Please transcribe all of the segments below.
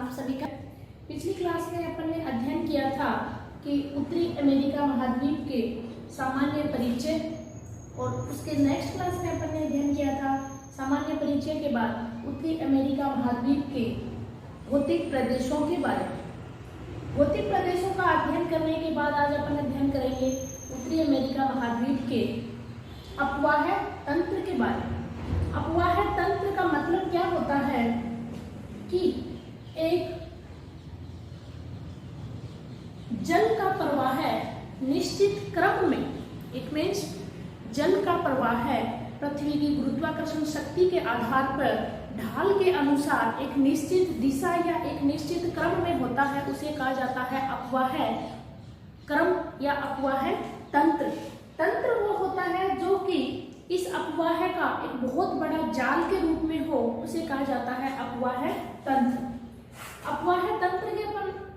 आप सभी का। पिछली क्लास में अपन ने अध्ययन किया था कि उत्तरी अमेरिका महाद्वीप के सामान्य परिचय, और उसके नेक्स्ट क्लास में अपन ने अध्ययन किया था सामान्य परिचय के बाद उत्तरी अमेरिका महाद्वीप के भौतिक प्रदेशों के बारे में। भौतिक प्रदेशों का अध्ययन करने के बाद आज अपन अध्ययन करेंगे उत्तरी अमेरिका महाद्वीप के अपवाह तंत्र के बारे में। अपवाह तंत्र का मतलब क्या होता है कि एक जल का प्रवाह निश्चित क्रम में, इट मीन्स जल का प्रवाह पृथ्वी की गुरुत्वाकर्षण शक्ति के आधार पर ढाल के अनुसार एक निश्चित दिशा या एक निश्चित क्रम में होता है, उसे कहा जाता है अपवाह क्रम या अपवाह तंत्र। तंत्र वो होता है जो कि इस अपवाह का एक बहुत बड़ा जाल के रूप में हो, उसे कहा जाता है अपवाह तंत्र। अपवाह तंत्र के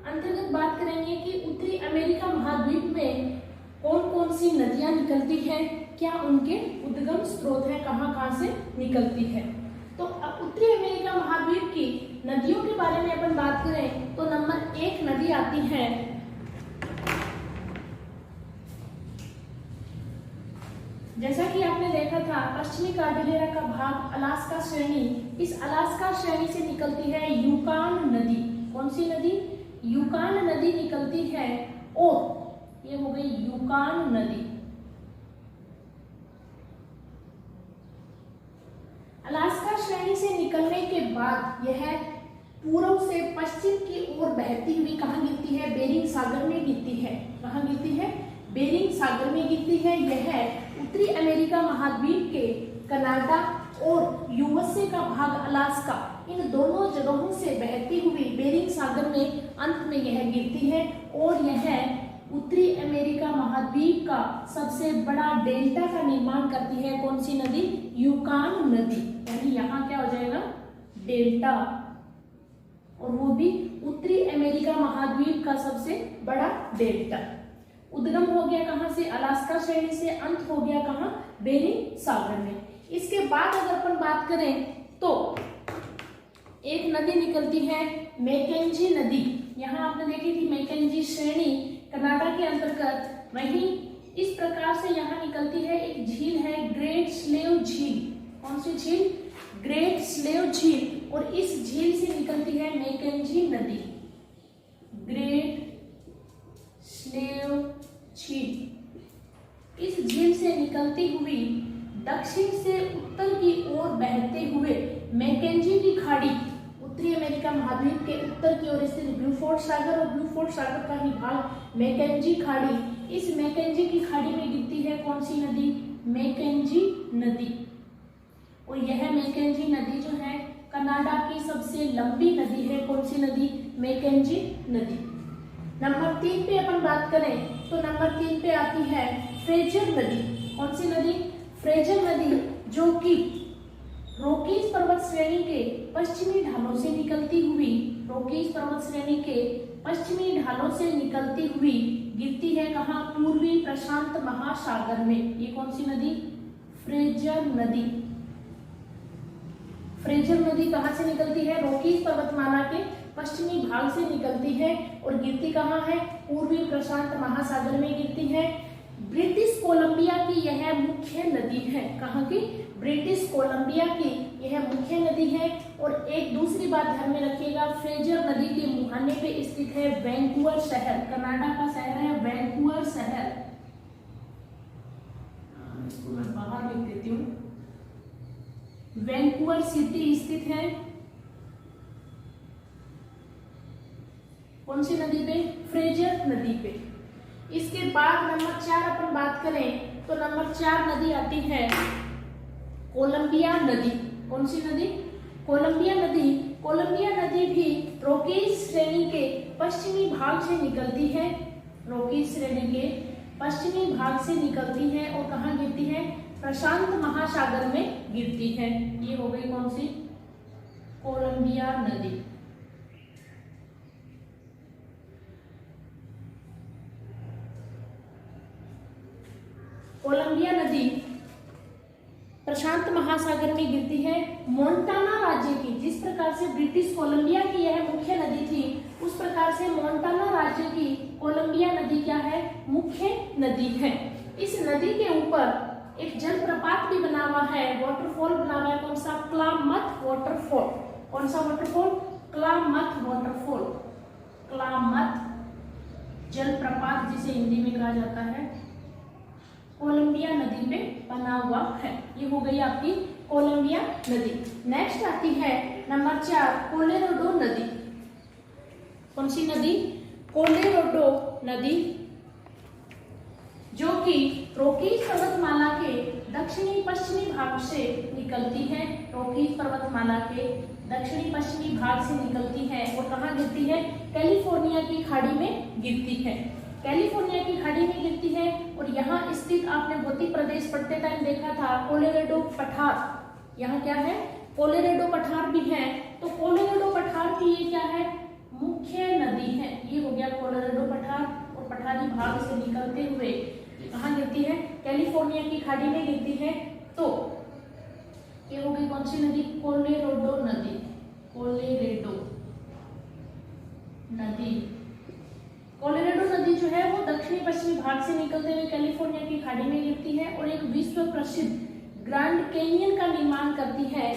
अंतर्गत बात करेंगे कि उत्तरी अमेरिका महाद्वीप में कौन कौन सी नदियां निकलती हैं, क्या उनके उद्गम स्रोत हैं, कहाँ से निकलती है। तो अब उत्तरी अमेरिका महाद्वीप की नदियों के बारे में अपन बात करें तो नंबर 1 नदी आती है जैसा कि आपने देखा था पश्चिमी कार्डिलेरा का भाग अलास्का श्रेणी, इस अलास्का श्रेणी से निकलती है यूकान नदी। कौन सी नदी? यूकान नदी निकलती है, और ये हो गई यूकान नदी। अलास्का श्रेणी से निकलने के बाद यह पूर्व से पश्चिम की ओर बहती हुई कहाँ गिरती है? बेरिंग सागर में गिरती है। कहाँ गिरती है? बेरिंग सागर में गिरती है। यह उत्तरी अमेरिका महाद्वीप के कनाडा और यूएसए का भाग अलास्का, इन दोनों जगहों से बहती हुई बेरिंग सागर में अंत में यह गिरती है, और यह उत्तरी अमेरिका महाद्वीप का सबसे बड़ा डेल्टा का निर्माण करती है। कौन सी नदी? यूकान नदी। यानी यहाँ क्या हो जाएगा? डेल्टा, और वो भी उत्तरी अमेरिका महाद्वीप का सबसे बड़ा डेल्टा। उद्गम हो गया कहाँ से? अलास्का श्रेणी से। अंत हो गया कहाँ? बेरिंग सागर में। इसके बाद अगर अपन बात करें तो एक नदी निकलती है मैकेंजी नदी। यहाँ आपने देखी थी मैकेंजी श्रेणी कनाडा के अंतर्गत। वहीं इस प्रकार से यहाँ निकलती है एक झील है ग्रेट स्लेव झील। कौन सी झील? ग्रेट स्लेव झील। और इस झील से निकलती है मैकेंजी नदी। ग्रेट स्लेव झील। इस झील से निकलती हुई दक्षिण से उत्तर की ओर बहते हुए मैकेंजी की खाड़ी, उत्तरी अमेरिका महाद्वीप के उत्तर की ओर स्थित ब्यूफोर्ट सागर और ब्यूफोर्ट सागर का ही भाग मैकेंजी खाड़ी, इस मैकेंजी की खाड़ी में गिरती है कौन सी नदी? मैकेंजी नदी। और यह मैकेंजी नदी जो है कनाडा की सबसे लंबी नदी है। कौन सी नदी? मैकेंजी नदी। नंबर 3 पे अपन बात करें तो नंबर 3 पे आती है फ्रेजर नदी। कौन सी नदी? फ्रेजर नदी, जो कि रॉकीज पर्वत श्रेणी के पश्चिमी ढालों से निकलती हुई, रॉकीज पर्वत श्रेणी के पश्चिमी ढालों से निकलती हुई गिरती है कहाँ? पूर्वी प्रशांत महासागर में। ये कौन सी नदी? फ्रेजर नदी। फ्रेजर नदी कहाँ से निकलती है? रॉकीज पर्वतमाला के पश्चिमी भाग से निकलती है और गिरती कहाँ है? पूर्वी प्रशांत महासागर में गिरती है। ब्रिटिश कोलंबिया की यह मुख्य नदी है। कहाँ की? ब्रिटिश कोलंबिया की यह मुख्य नदी है। और एक दूसरी बात ध्यान में रखिएगा, फ्रेजर नदी के मुहाने पे स्थित है वैंकूवर शहर। कनाडा का शहर है वैंकूवर शहर। इसको मैं बाहर लिख देती हूँ। वैंकूवर सिटी स्थित है कौन सी नदी पे? फ्रेजर नदी पे। इसके बाद नंबर 4 अपन बात करें तो नंबर 4 नदी आती है कोलंबिया नदी। कौन सी नदी? कोलंबिया नदी। कोलंबिया नदी भी रॉकीज श्रेणी के पश्चिमी भाग से निकलती है। रॉकीज श्रेणी के पश्चिमी भाग से निकलती है और कहाँ गिरती है? प्रशांत महासागर में गिरती है। ये हो गई कौन सी? कोलंबिया नदी। कोलंबिया नदी प्रशांत महासागर में गिरती है। मोंटाना राज्य की, जिस प्रकार से ब्रिटिश कोलंबिया की यह मुख्य नदी राज्य की कोलंबिया नदी क्या है, मुख्य नदी है। इस नदी के ऊपर एक जलप्रपात भी बना हुआ है, वाटरफॉल बना हुआ है, कौन सा, क्लामथ वाटरफॉल। कौन सा वाटरफॉल, क्लामथ वाटरफॉल। क्लामथ जलप्रपात जिसे हिंदी में कहा जाता है, कोलंबिया नदी में बना हुआ है। ये हो गई आपकी कोलंबिया नदी। नेक्स्ट आती है नंबर 4 कोलोराडो नदी। कौन सी नदी, कोलोराडो नदी, जो कि रॉकीज पर्वतमाला के दक्षिणी पश्चिमी भाग से निकलती है। रॉकीज पर्वतमाला के दक्षिणी पश्चिमी भाग से निकलती है और कहाँ गिरती है, कैलिफोर्निया की खाड़ी में गिरती है। कैलिफोर्निया की खाड़ी में गिरती है और यहाँ स्थित आपने भौतिक प्रदेश पढ़ते टाइम देखा था कोलोराडो पठार। यहाँ क्या है, कोलोराडो पठार भी है। तो कोलोराडो पठार की ये क्या है, मुख्य नदी है। ये हो गया कोलोराडो पठार और पठारी भाग से निकलते हुए कहाँ गिरती है, कैलिफोर्निया की खाड़ी में गिरती है। तो ये हो गई कौन सी नदी, कोलोराडो नदी। कोलोराडो नदी, कोलोराडो नदी जो है वो दक्षिणी पश्चिमी भाग से निकलते हुए कैलिफोर्निया की खाड़ी में गिरती है और एक विश्व प्रसिद्ध ग्रैंड कैनियन का निर्माण करती है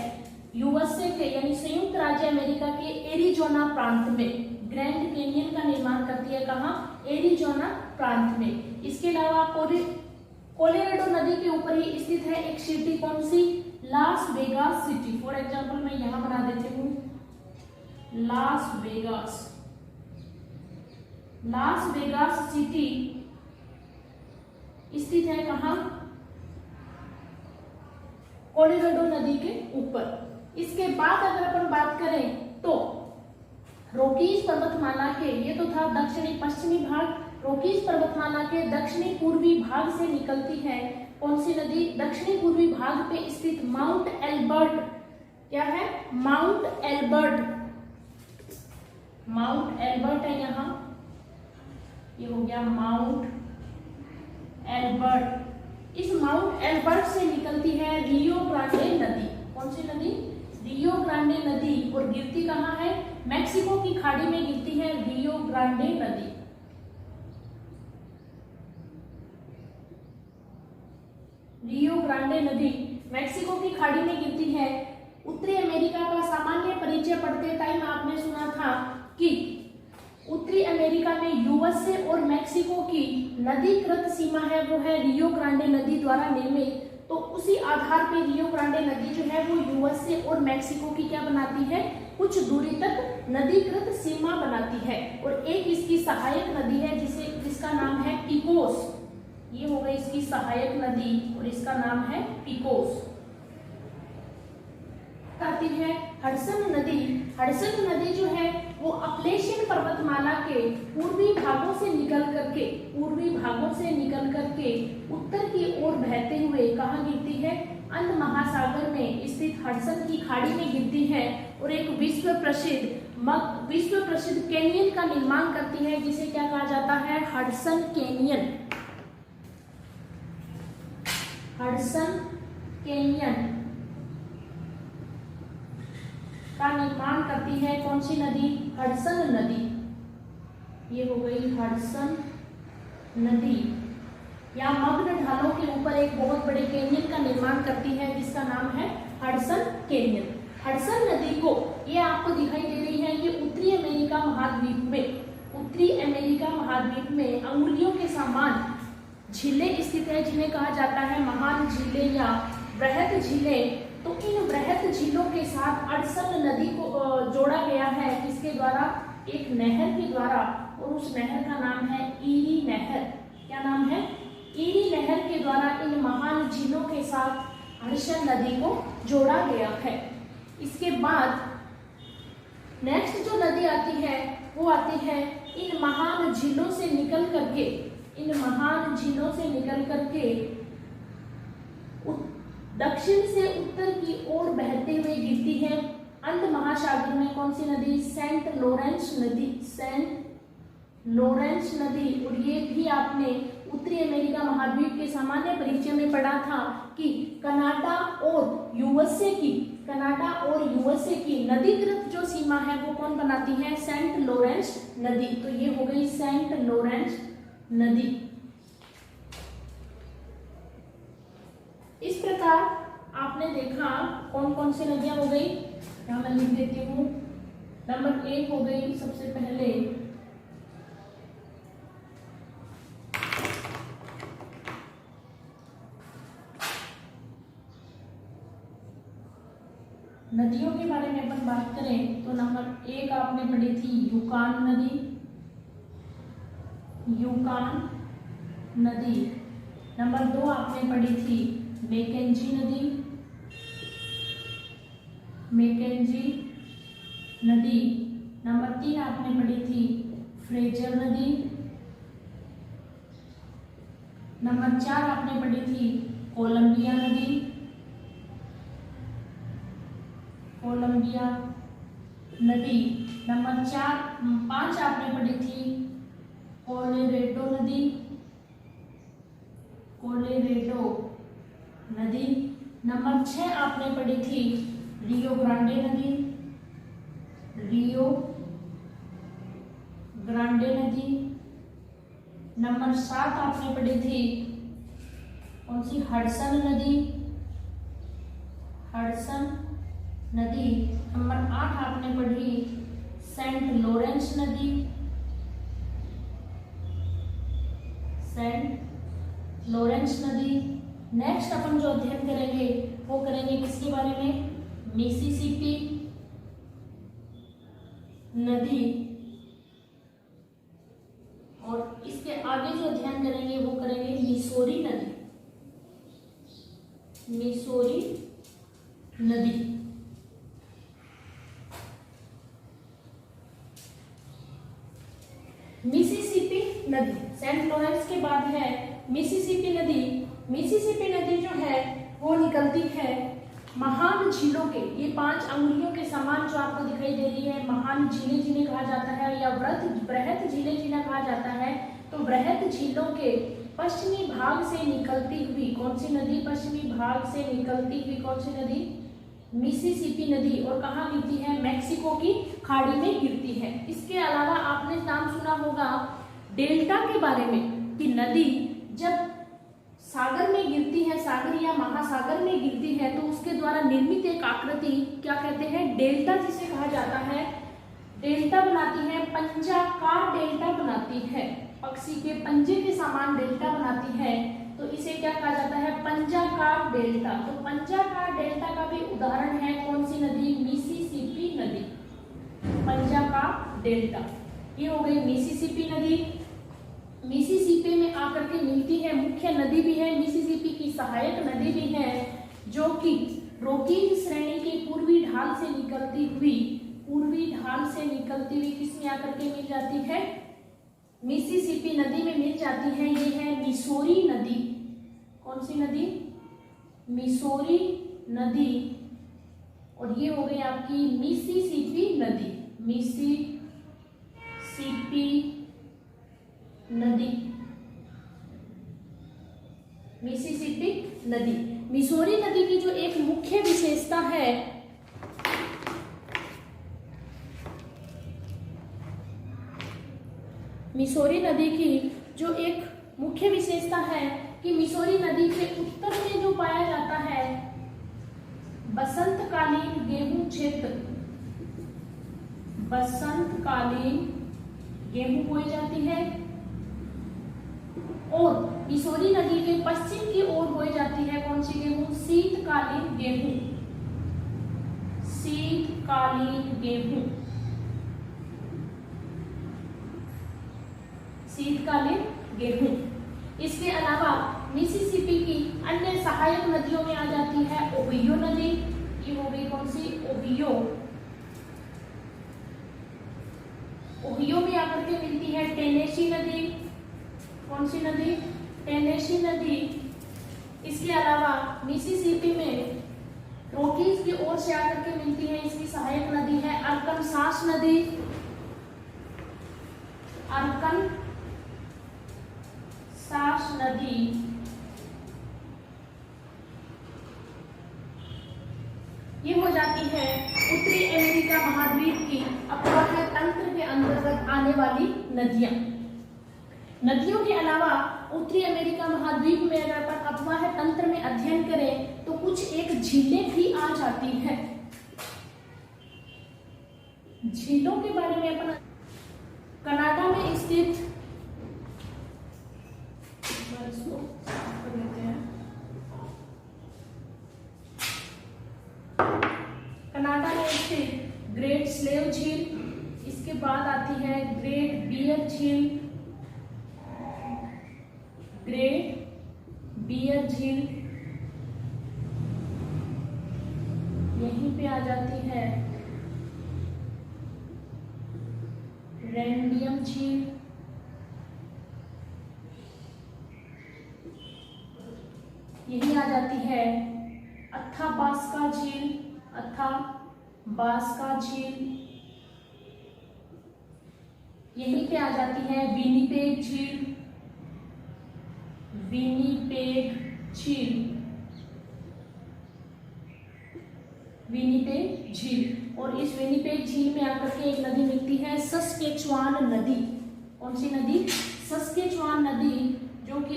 यूएसए के यानी संयुक्त राज्य अमेरिका के एरिजोना प्रांत में। ग्रैंड कैनियन का निर्माण करती है कहाँ, एरिजोना प्रांत में। इसके अलावा कोलोराडो नदी के ऊपर ही स्थित है एक सिटी, कौन सी, Las Vegas city. For example मैं यहाँ बना देती हूँ, Las Vegas. Las Vegas city स्थित है कहाँ, कोलोराडो नदी के ऊपर। इसके बाद अगर अपन बात करें तो रॉकीज पर्वतमाला के, ये तो था दक्षिणी पश्चिमी भाग, रॉकीज पर्वतमाला के दक्षिणी पूर्वी भाग से निकलती है कौन सी नदी, दक्षिणी पूर्वी भाग पे स्थित माउंट एल्बर्ट। क्या है, माउंट एल्बर्ट। माउंट एल्बर्ट है यहाँ, ये हो गया माउंट एल्बर्ट। इस माउंट एल्बर्ट से निकलती है रियो ग्रांडे नदी। कौन सी नदी, रियो ग्रांडे नदी, और गिरती कहाँ है, मैक्सिको की खाड़ी में गिरती है रियो ग्रांडे नदी। रियो ग्रांडे नदी मैक्सिको की खाड़ी में गिरती है। उत्तरी अमेरिका का सामान्य परिचय पढ़ते टाइम आपने सुना था कि उत्तरी अमेरिका में यूएसए और मैक्सिको की नदीकृत सीमा है वो है रियो ग्रांडे नदी द्वारा निर्मित। तो उसी आधार पे रियो ग्रांडे नदी जो है वो यूएसए और मैक्सिको की क्या बनाती है, कुछ दूरी तक नदीकृत सीमा बनाती है। और एक इसकी सहायक नदी है जिसका नाम है पिकोस। ये हो गई इसकी सहायक नदी और इसका नाम है पिकोस। आती है हडसन नदी। हडसन नदी जो है वो अपलेशियन पर्वतमाला के पूर्वी भागों से निकल करके उत्तर की ओर बहते हुए कहाँ गिरती है, अंध महासागर में स्थित हडसन की खाड़ी में गिरती है और एक विश्व प्रसिद्ध कैनियन का निर्माण करती है जिसे क्या कहा जाता है, हडसन कैनियन। हडसन कैनियन का निर्माण करती है कौन सी नदी, हडसन नदी। ये हो गई हडसन नदी। या मग्न ढालों के ऊपर एक बहुत बड़े कैनियन का निर्माण करती है जिसका नाम है हडसन कैनियन। हडसन नदी को, ये आपको दिखाई दे रही है, ये उत्तरी अमेरिका महाद्वीप में अंगुलियों के समान झीलें स्थित है जिन्हें कहा जाता है महान झीलें या बृहद झीलें। तो इन बृहद झीलों के साथ हडसन नदी को जोड़ा गया है किसके द्वारा, एक नहर के द्वारा, और उस नहर का नाम है ईरी नहर। क्या नाम है, ईरी नहर के द्वारा इन महान झीलों के साथ हडसन नदी को जोड़ा गया है। इसके बाद नेक्स्ट जो नदी आती है वो आती है इन महान झीलों से निकल करके दक्षिण से उत्तर की ओर बहते हुए गिरती है अंध महासागर में। कौन सी नदी, सेंट लॉरेंस नदी। और ये भी आपने उत्तरी अमेरिका महाद्वीप के सामान्य परिचय में पढ़ा था कि कनाडा और यूएसए की कनाडा और यूएसए की नदीकृत जो सीमा है वो कौन बनाती है? सेंट लॉरेंस नदी। तो ये हो गई सेंट लॉरेंस नदी। इस प्रकार आपने देखा कौन कौन सी नदियां हो गई, यहां मैं लिख देती हूँ। नंबर 1 हो गई सबसे पहले नदियों के बारे में अपन बात करें तो नंबर 1 आपने पढ़ी थी यूकान नदी, यूकान नदी। नंबर 2 आपने पढ़ी थी मैकेंजी नदी, मैकेंजी नदी। नंबर 3 आपने पढ़ी थी फ्रेजर नदी। नंबर 4 आपने पढ़ी थी कोलंबिया नदी, कोलंबिया नदी। नंबर 5 आपने पढ़ी थी कोलोरेडो नदी, कोलोरेडो नदी। नंबर 6 आपने पढ़ी थी रियो ग्रांडे नदी, रियो ग्रांडे नदी। नंबर 7 आपने पढ़ी थी कौन सी? हडसन नदी, हडसन नदी। नंबर 8 आपने पढ़ी सेंट लॉरेंस नदी, सेंट लॉरेंस नदी। नेक्स्ट अपन जो अध्ययन करेंगे वो करेंगे किसके बारे में? मिसिसिपी नदी। और इसके आगे जो अध्ययन करेंगे वो करेंगे मिसौरी नदी, मिसौरी नदी। मिसिसिपी नदी, सेंट लॉरेंस के बाद है मिसिसिपी नदी। मिसिसिपी नदी जो है वो निकलती है महान झीलों के, ये 5 अंगुलियों के समान जो आपको दिखाई दे रही है, महान झीलें जिन्हें कहा जाता है या बृहत झीलें जिन्हें कहा जाता है। तो बृहत झीलों के पश्चिमी भाग से निकलती हुई कौन सी नदी? पश्चिमी भाग से निकलती हुई कौन सी नदी? मिसिसिपी नदी। और कहाँ गिरती है? मैक्सिको की खाड़ी में गिरती है। इसके अलावा आपने नाम सुना होगा डेल्टा के बारे में कि नदी जब सागर में गिरती है, सागर या महासागर में गिरती है तो उसके द्वारा निर्मित एक आकृति क्या कहते हैं? डेल्टा जिसे कहा जाता है। डेल्टा बनाती है, पंजाकार डेल्टा बनाती है, पक्षी के पंजे के समान डेल्टा बनाती है। तो इसे क्या कहा जाता है? पंजाकार डेल्टा। तो पंजाकार डेल्टा का भी उदाहरण है कौन सी नदी? मिसिसिपी नदी, पंजाकार डेल्टा। ये हो गई मिसिसिपी नदी। मिसिसिपी में आकर के मिलती है, मुख्य नदी भी है, मिसिसिपी की सहायक नदी भी है, जो कि रॉकीज श्रेणी की पूर्वी ढाल से निकलती हुई किसमें आकर के मिल जाती है? मिसिसिपी नदी में मिल जाती है। ये है मिसौरी नदी। कौन सी नदी? मिसौरी नदी। और ये हो गई आपकी मिसिसिपी नदी, मिसिसिपी नदी, मिसिसिपी नदी। मिसौरी नदी की जो एक मुख्य विशेषता है मिसौरी नदी की जो एक मुख्य विशेषता है कि मिसौरी नदी के उत्तर में जो पाया जाता है बसंतकालीन गेहूं क्षेत्र, बसंतकालीन गेहूं बोई जाती है, और मिसौरी नदी के पश्चिम की ओर बोई जाती है कौन सी गेहूं? शीतकालीन गेहूं, शीतकालीन गेहूं, शीतकालीन गेहूं। इसके अलावा मिसिसिपी की अन्य सहायक नदियों में आ जाती है ओहियो नदी। ये हो गई कौन सी? ओहियो। ओहियो में आकर के मिलती है टेनेसी नदी। कौन सी नदी? टेनेसी नदी। इसके अलावा मिसिसिपी में रॉकीज की ओर से आकर के मिलती है, इसकी सहायक नदी है अरकनसास नदी, अरकनसास नदी। ये हो जाती है उत्तरी अमेरिका महाद्वीप की अपवाह तंत्र के अंतर्गत आने वाली नदियां। नदियों के अलावा उत्तरी अमेरिका महाद्वीप में अगर अपन अपवाह तंत्र में अध्ययन करें तो कुछ एक झीलें भी आ जाती हैं। झीलों के बारे में अपन कनाडा में स्थित कनाडा में स्थित ग्रेट स्लेव झील, इसके बाद आती है ग्रेट बियर झील, ग्रेट बियर झील यहीं पे आ जाती है रैंडियम झील, यही आ जाती है अथाबास्का झील, अथाबास्का झील, यहीं पे आ जाती है विनिपेग झील, विनिपेग झील, विनिपेग झील। और इस विनिपेग झील में आकर के एक नदी मिलती है सस्केचुआन नदी। कौन सी नदी? सस्केचुआन नदी, जो कि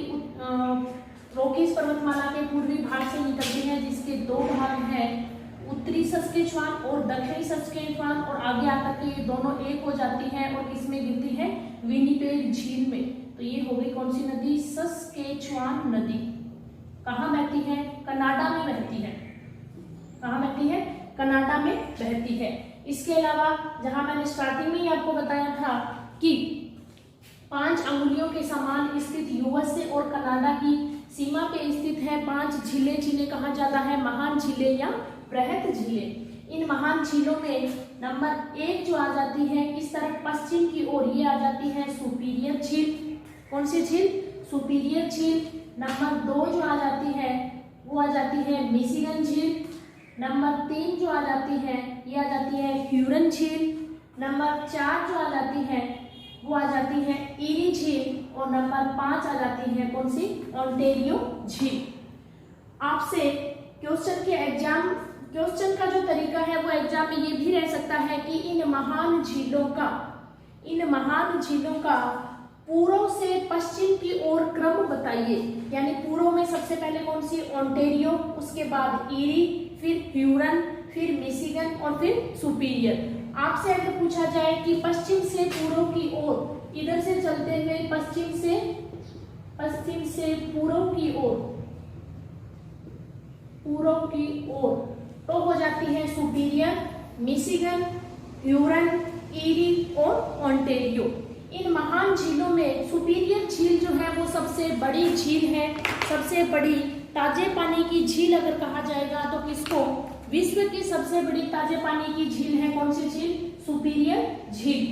रॉकीज पर्वतमाला के पूर्वी भाग से निकलती है, जिसके दो भाग हैं, उत्तरी सस्केचुआन और दक्षिणी सस्केचुआन, और आगे आकर के ये दोनों एक हो जाती हैं और इसमें गिरती है विनिपेग झील में। तो ये हो गई कौन सी नदी? सस्केचुआन नदी। कहाँ बहती है? कनाडा में बहती है। कहाँ बहती है? कनाडा में बहती है। इसके अलावा जहां मैंने स्टार्टिंग में ही आपको बताया था कि 5 अंगुलियों के समान स्थित यूएसए और कनाडा की सीमा पे स्थित है 5 झीलें, जिन्हें कहा जाता है महान झीलें या बृहत झीलें। इन महान झीलों में नंबर 1 जो आ जाती है इस तरफ पश्चिम की ओर, ये आ जाती है सुपीरियर झील। कौन सी झील? सुपीरियर झील। नंबर 2 जो आ जाती है वो आ जाती है मिशिगन झील। नंबर 3 जो आ जाती है ये आ जाती है ह्यूरन झील। नंबर 4 जो आ जाती है वो आ जाती है ईरी झील। और नंबर 5 आ जाती है कौन सी? ओंटेरियो झील। आपसे क्वेश्चन का जो तरीका है वो एग्जाम में ये भी रह सकता है कि इन महान झीलों का पूर्व से पश्चिम की ओर क्रम बताइए। यानी पूर्व में सबसे पहले कौन सी? ओंटेरियो, उसके बाद ईरी, फिर ह्यूरन, फिर मिशिगन और फिर सुपीरियर। आपसे अगर पूछा जाए कि पश्चिम से पूर्व की ओर, इधर से चलते हुए पश्चिम से पूर्व की ओर, तो हो जाती है सुपीरियर, मिशिगन, ह्यूरन, ईरी और ओंटेरियो। इन महान झीलों में सुपीरियर झील जो है वो सबसे बड़ी झील है। सबसे बड़ी ताजे पानी की झील अगर कहा जाएगा तो किसको? विश्व की सबसे बड़ी ताजे पानी की झील है कौन सी झील? सुपीरियर झील।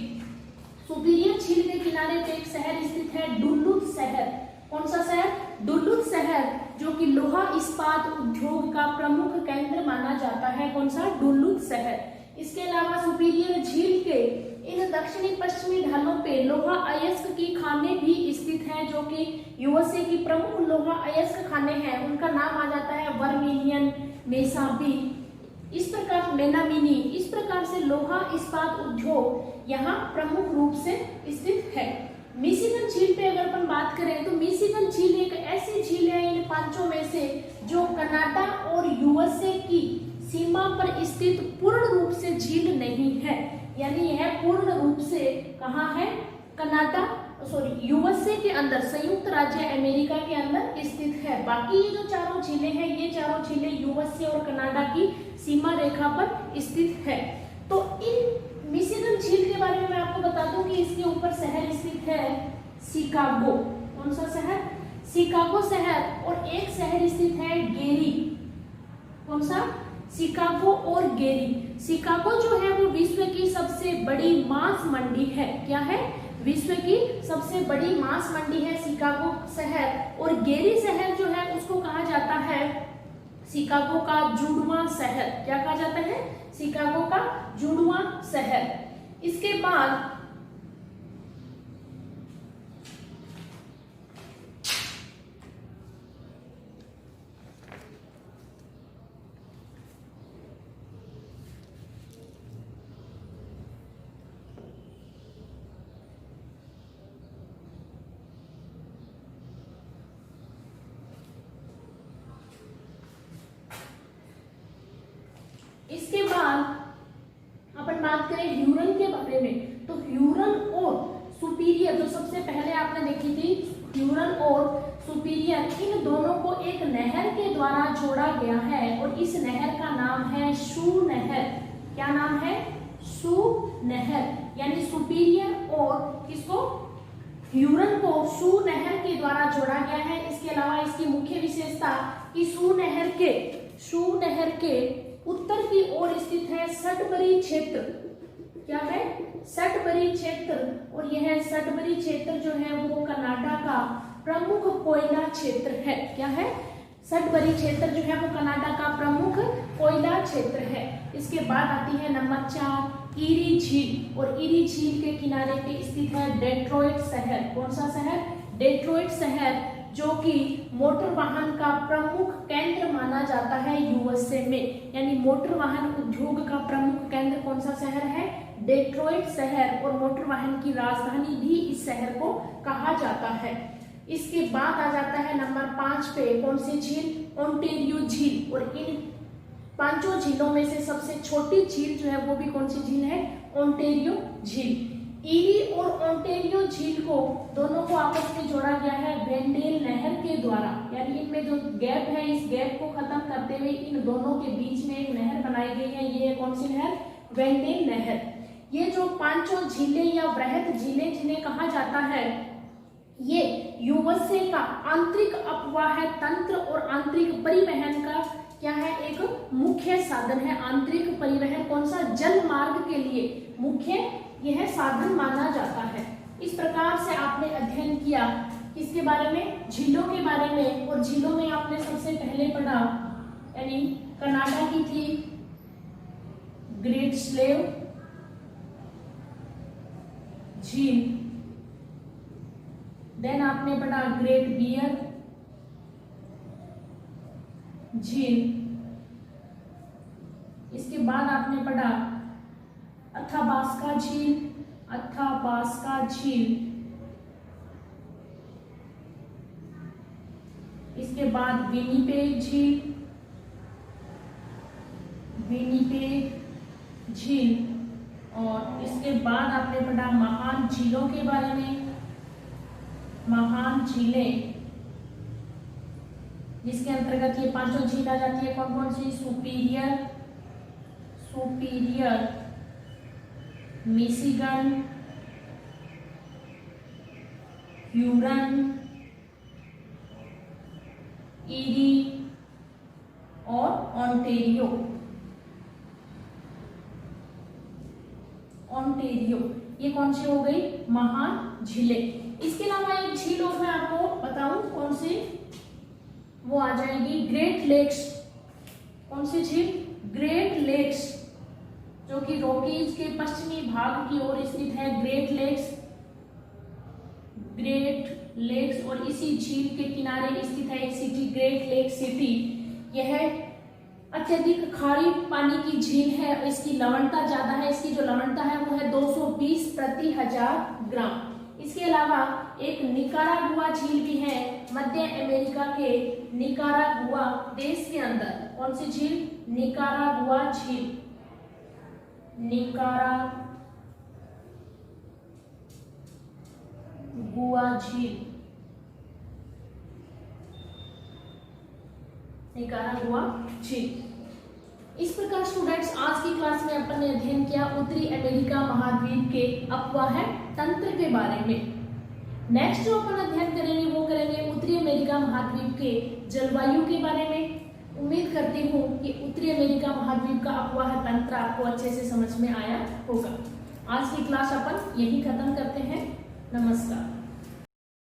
सुपीरियर झील के किनारे पे एक शहर स्थित है, डुल्लुथ शहर। कौन सा शहर? डुल्लुथ शहर, जो कि लोहा इस्पात उद्योग का प्रमुख केंद्र माना जाता है। कौन सा? डुल्लुथ शहर। इसके अलावा सुपीरियर झील के इन दक्षिणी पश्चिमी ढालों पे लोहा अयस्क की खानें भी स्थित हैं, जो कि यूएसए की प्रमुख लोहा अयस्क खानें हैं। उनका नाम आ जाता है वर्मिनियन, मेसाबी, इस प्रकार मेनामिनी। इस प्रकार से लोहा इस्पात उद्योग यहाँ प्रमुख रूप से स्थित है। मिशिगन झील पे अगर अपन बात करें तो मिशिगन झील एक ऐसी झील है इन 5 में से जो कनाडा और यूएसए की सीमा पर स्थित पूर्ण रूप से झील नहीं है। यानी यह पूर्ण रूप से कहाँ है? यूएसए के अंदर, संयुक्त राज्य अमेरिका के अंदर स्थित है। बाकी ये जो चारों झीलें हैं, ये चारों झीलें यूएसए और कनाडा की सीमा रेखा पर स्थित है। तो इन मिशिगन झील के बारे में मैं आपको बता दूं कि इसके ऊपर शहर स्थित है शिकागो। कौन सा शहर? शिकागो शहर। और एक शहर स्थित है गेरी। कौन सा? शिकागो और गेरी। शिकागो जो है वो विश्व की सबसे बड़ी मांस मंडी है। क्या है? विश्व की सबसे बड़ी मांस मंडी है शिकागो शहर। और गेरी शहर जो है उसको कहा जाता है शिकागो का जुड़वां शहर। क्या कहा जाता है? शिकागो का जुड़वां शहर। इसके बाद करें ह्यूरन के बारे में, तो ह्यूरन और सुपीरियर जो सबसे पहले आपने देखी थी, ह्यूरन और सुपीरियर, इन दोनों को एक नहर के द्वारा जोड़ा गया है और इस नहर का नाम है शू नहर। क्या नाम है? शू नहर। यानी सुपीरियर और किसको? ह्यूरन को शू नहर के द्वारा जोड़ा गया है। इसके अलावा इसकी मुख्य विशेषता कि शू नहर के उत्तर की ओर स्थित है सटबरी क्षेत्र। क्या है? सटबरी क्षेत्र। और यह सटबरी क्षेत्र जो है वो कनाडा का प्रमुख कोयला क्षेत्र है। क्या है? सटबरी क्षेत्र जो है वो कनाडा का प्रमुख कोयला क्षेत्र है। इसके बाद आती है नंबर 4 ईरी झील। और ईरी झील के किनारे पे स्थित है डेट्रॉइट शहर। कौन सा शहर? डेट्रॉइट शहर, जो कि मोटर वाहन का प्रमुख केंद्र माना जाता है यूएसए में। यानी मोटर वाहन उद्योग का प्रमुख केंद्र कौन सा शहर है? डेट्रॉइट शहर। और मोटर वाहन की राजधानी भी इस शहर को कहा जाता है। इसके बाद आ जाता है नंबर 5 पे कौन सी झील? ओंटारियो झील। और इन 5 झीलों में से सबसे छोटी झील जो है वो भी कौन सी झील है? ओंटारियो झील। ईरी और ओंटारियो झील को दोनों को आपस में जोड़ा गया है वेंडेल नहर के द्वारा। यानी इनमें जो गैप है, इस गैप को खत्म करते हुए इन दोनों के बीच में एक नहर बनाई गई है। ये कौन सी नहर? वेंडेल नहर। ये जो 5 झीलें या वृहद झीलें जिन्हें कहा जाता है, ये यूएसए का आंतरिक अपवाह तंत्र और आंतरिक परिवहन का क्या है? एक मुख्य साधन है। आंतरिक परिवहन कौन सा? जल मार्ग के लिए मुख्य यह साधन माना जाता है। इस प्रकार से आपने अध्ययन किया किसके बारे में? झीलों के बारे में। और झीलों में आपने सबसे पहले पढ़ा, यानी कनाडा की थी ग्रेट स्लेव झील, देन आपने पढ़ा ग्रेट बियर झील, इसके बाद आपने पढ़ा अथाबास्का झील, इसके बाद विनिपेग झील, और इसके बाद आपने पढ़ा महान झीलों के बारे में, महान झीलें, जिसके अंतर्गत ये 5 झील आ जाती है। कौन कौन सी? सुपीरियर, मिशिगन, ह्यूरन, ईरी और ओंटारियो। ये कौन सी हो गई? महान झीलें। इसके अलावा एक झील और मैं आपको बताऊं कौन सी, वो आ जाएगी ग्रेट लेक्स। कौन सी झील? ग्रेट लेक्स, जो कि रॉकीज के पश्चिमी भाग की ओर स्थित है। ग्रेट लेक्स और इसी झील के किनारे स्थित है एक सिटी, ग्रेट लेक सिटी। यह अत्यधिक खारी पानी की झील है। इसकी लवणता ज्यादा है। इसकी जो लवणता है वो है 220 प्रति 1000 ग्राम। इसके अलावा एक निकारागुआ झील भी है मध्य अमेरिका के निकारागुआ देश के अंदर। कौन सी झील? निकारागुआ झील। निकारागुआ झील। इस प्रकार स्टूडेंट्स आज की क्लास में अपन ने अध्ययन किया उत्तरी अमेरिका महाद्वीप के अपवाह तंत्र के बारे में। नेक्स्ट जो अपन अध्ययन करेंगे वो करेंगे उत्तरी अमेरिका महाद्वीप के जलवायु के बारे में। उम्मीद करती हूँ कि उत्तरी अमेरिका महाद्वीप का अपवाह तंत्र आपको अच्छे से समझ में आया होगा। आज की क्लास अपन यही खत्म करते हैं। नमस्कार।